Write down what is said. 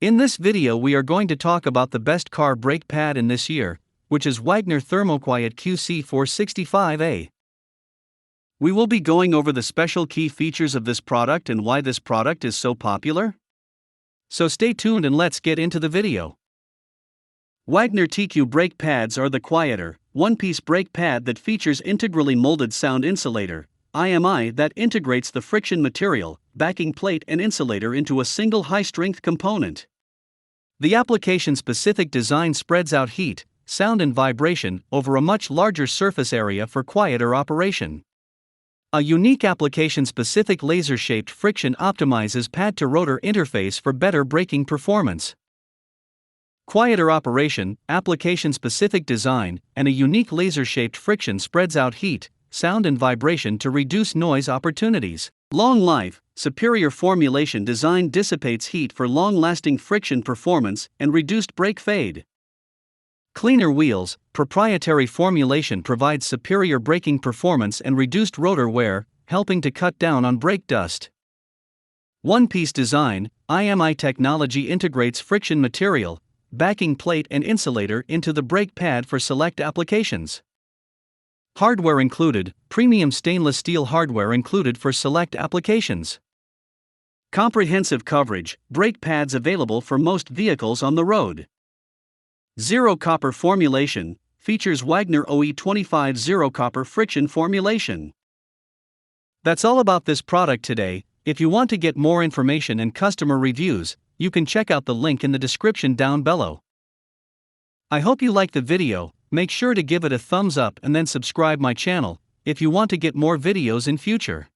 In this video we are going to talk about the best car brake pad in this year, which is WANGNER THERMOQUIET QC465A. We will be going over the special key features of this product and why this product is so popular. So stay tuned and let's get into the video. WANGNER TQ brake pads are the quieter, one-piece brake pad that features integrally molded sound insulator, IMI, that integrates the friction material, backing plate and insulator into a single high-strength component. The application-specific design spreads out heat, sound and vibration over a much larger surface area for quieter operation. A unique application-specific laser-shaped friction optimizes pad-to-rotor interface for better braking performance. Quieter operation, application-specific design, and a unique laser-shaped friction spreads out heat, sound and vibration to reduce noise opportunities. Long life, superior formulation design dissipates heat for long-lasting friction performance and reduced brake fade. Cleaner wheels, proprietary formulation provides superior braking performance and reduced rotor wear, helping to cut down on brake dust. One-piece design, IMI technology integrates friction material, backing plate and insulator into the brake pad for select applications. Hardware included, premium stainless steel hardware included for select applications. Comprehensive coverage, brake pads available for most vehicles on the road. Zero copper formulation, features WANGNER OE25 zero copper friction formulation. That's all about this product today. If you want to get more information and customer reviews, you can check out the link in the description down below. I hope you like the video. Make sure to give it a thumbs up and then subscribe my channel if you want to get more videos in future.